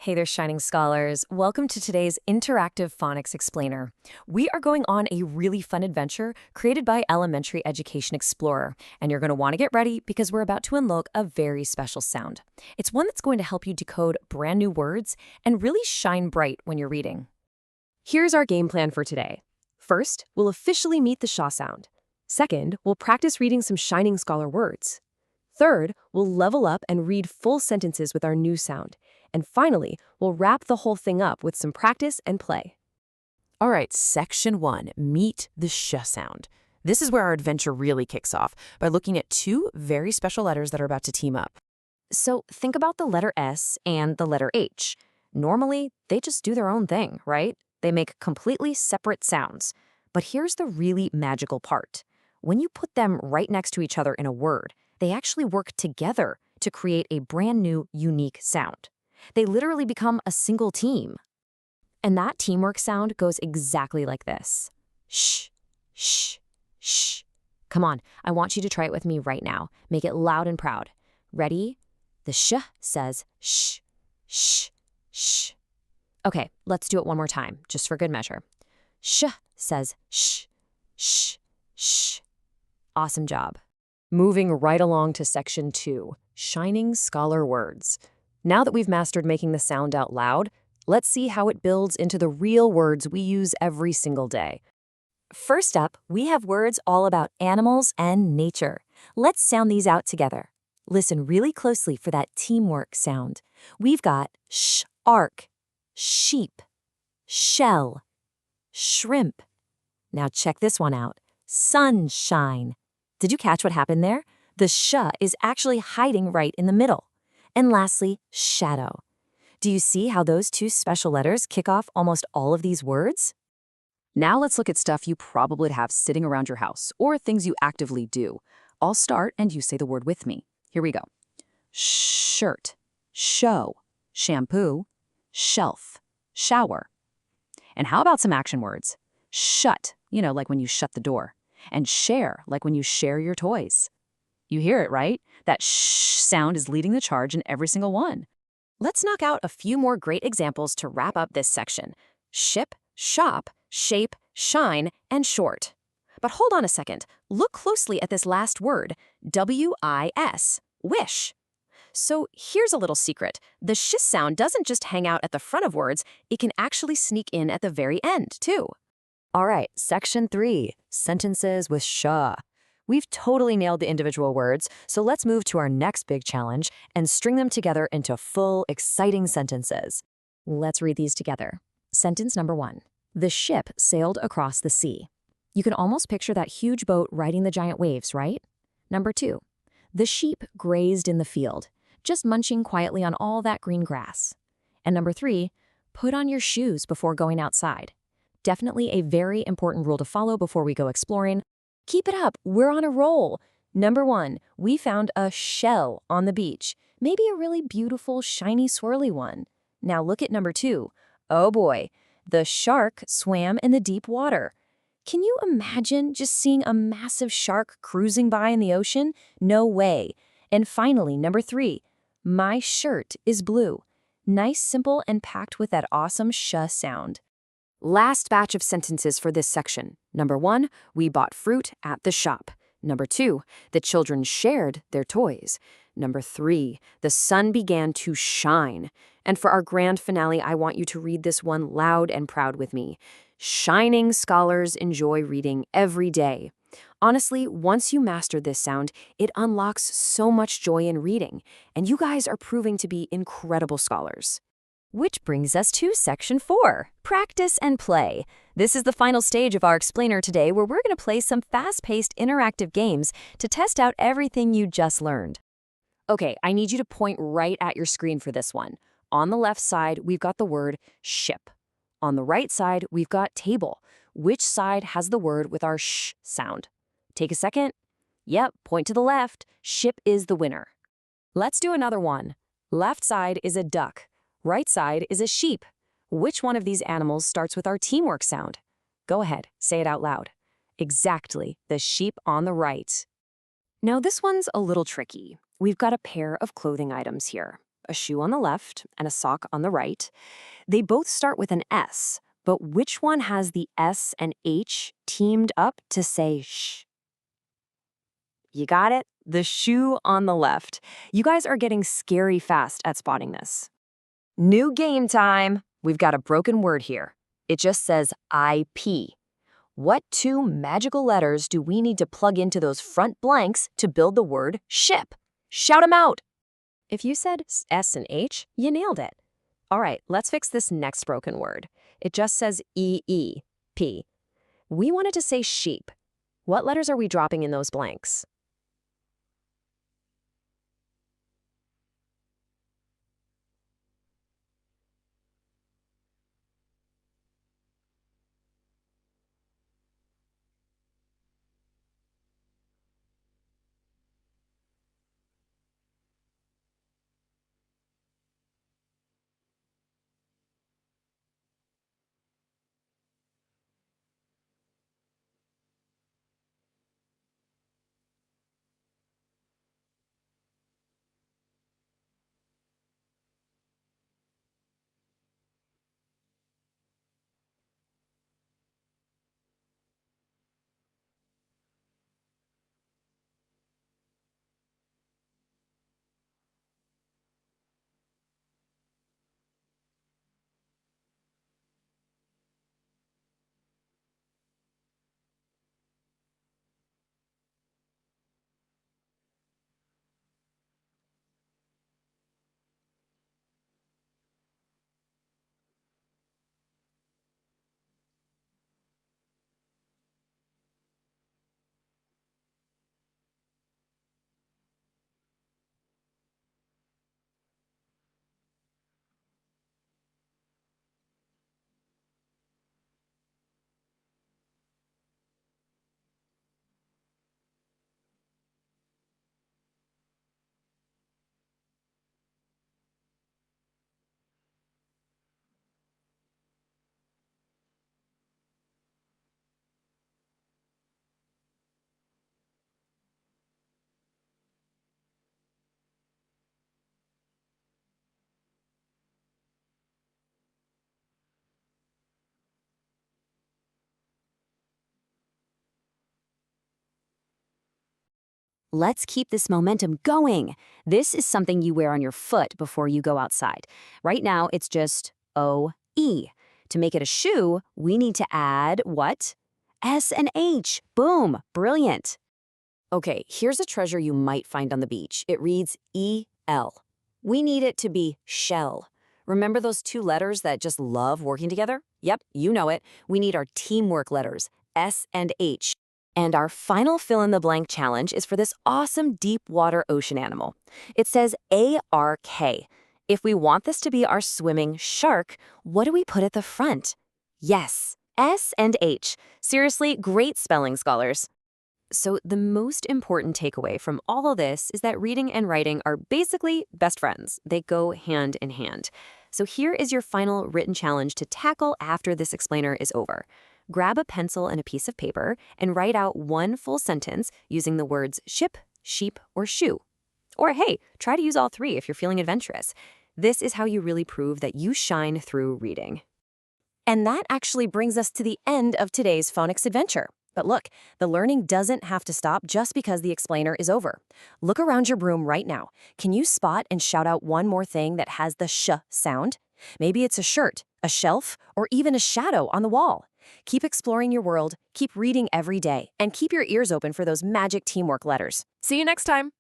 Hey there, Shining Scholars. Welcome to today's interactive phonics explainer. We are going on a really fun adventure created by Elementary Education Explorer, and you're going to want to get ready because we're about to unlock a very special sound. It's one that's going to help you decode brand new words and really shine bright when you're reading. Here's our game plan for today. First, we'll officially meet the sh sound. Second, we'll practice reading some Shining Scholar words. Third, we'll level up and read full sentences with our new sound. And finally, we'll wrap the whole thing up with some practice and play. All right, section 1, meet the sh sound. This is where our adventure really kicks off by looking at two very special letters that are about to team up. So think about the letter S and the letter H. Normally, they just do their own thing, right? They make completely separate sounds. But here's the really magical part. When you put them right next to each other in a word, they actually work together to create a brand new, unique sound. They literally become a single team. And that teamwork sound goes exactly like this. Shh, shh, shh. Come on, I want you to try it with me right now. Make it loud and proud. Ready? The sh says shh, shh, shh. Okay, let's do it one more time, just for good measure. Sh says shh, shh, shh. Awesome job. Moving right along to section 2, Shining Scholar words. Now that we've mastered making the sound out loud, let's see how it builds into the real words we use every single day. First up, we have words all about animals and nature. Let's sound these out together. Listen really closely for that teamwork sound. We've got shark, sheep, shell, shrimp. Now check this one out. Sunshine. Did you catch what happened there? The sh is actually hiding right in the middle. And lastly, shadow. Do you see how those two special letters kick off almost all of these words? Now let's look at stuff you probably have sitting around your house or things you actively do. I'll start and you say the word with me. Here we go. Shirt, show, shampoo, shelf, shower. And how about some action words? Shut, like when you shut the door. And share, like when you share your toys. You hear it, right? That sh sound is leading the charge in every single one. Let's knock out a few more great examples to wrap up this section. Ship, shop, shape, shine, and short. But hold on a second. Look closely at this last word, W-I-S, wish. So here's a little secret. The sh sound doesn't just hang out at the front of words, it can actually sneak in at the very end, too. All right, section 3, sentences with sh. We've totally nailed the individual words, so let's move to our next big challenge and string them together into full, exciting sentences. Let's read these together. Sentence number 1. The ship sailed across the sea. You can almost picture that huge boat riding the giant waves, right? Number 2. The sheep grazed in the field, just munching quietly on all that green grass. And number 3, put on your shoes before going outside. Definitely a very important rule to follow before we go exploring. Keep it up, we're on a roll. Number 1, we found a shell on the beach. Maybe a really beautiful, shiny, swirly one. Now look at number 2. Oh boy, the shark swam in the deep water. Can you imagine just seeing a massive shark cruising by in the ocean? No way. And finally, number 3, my shirt is blue. Nice, simple, and packed with that awesome sh sound. Last batch of sentences for this section. Number 1, we bought fruit at the shop. Number 2, the children shared their toys. Number 3, the sun began to shine. And for our grand finale, I want you to read this one loud and proud with me. Shining scholars enjoy reading every day. Honestly, once you master this sound, it unlocks so much joy in reading, and you guys are proving to be incredible scholars. Which brings us to section 4, practice and play. This is the final stage of our explainer today where we're going to play some fast-paced interactive games to test out everything you just learned. Okay, I need you to point right at your screen for this one. On the left side, we've got the word ship. On the right side, we've got table. Which side has the word with our sh sound? Take a second. Yep, point to the left. Ship is the winner. Let's do another one. Left side is a duck. Right side is a sheep. Which one of these animals starts with our teamwork sound? Go ahead, say it out loud. Exactly, the sheep on the right. Now this one's a little tricky. We've got a pair of clothing items here. a shoe on the left and a sock on the right. They both start with an S, but which one has the S and H teamed up to say sh? You got it? The shoe on the left. You guys are getting scary fast at spotting this. New game time. We've got a broken word here. It just says IP. What two magical letters do we need to plug into those front blanks to build the word ship? Shout them out. If you said S and H, you nailed it. All right, let's fix this next broken word. It just says EEP. We wanted to say sheep. What letters are we dropping in those blanks? Let's keep this momentum going. This is something you wear on your foot before you go outside. Right now, it's just O-E. To make it a shoe, we need to add what? S and H. Boom. Brilliant. Okay, here's a treasure you might find on the beach. It reads E-L. We need it to be shell. Remember those two letters that just love working together? Yep, you know it. We need our teamwork letters, S and H. And our final fill-in-the-blank challenge is for this awesome deep water ocean animal. It says A-R-K. If we want this to be our swimming shark, what do we put at the front? Yes, S and H. Seriously, great spelling, scholars. So the most important takeaway from all of this is that reading and writing are basically best friends. They go hand in hand. So here is your final written challenge to tackle after this explainer is over. Grab a pencil and a piece of paper and write out one full sentence using the words ship, sheep, or shoe. Or hey, try to use all three if you're feeling adventurous. This is how you really prove that you shine through reading. And that actually brings us to the end of today's phonics adventure. But look, the learning doesn't have to stop just because the explainer is over. Look around your room right now. Can you spot and shout out one more thing that has the sh sound? Maybe it's a shirt, a shelf, or even a shadow on the wall. Keep exploring your world, keep reading every day, and keep your ears open for those magic teamwork letters. See you next time.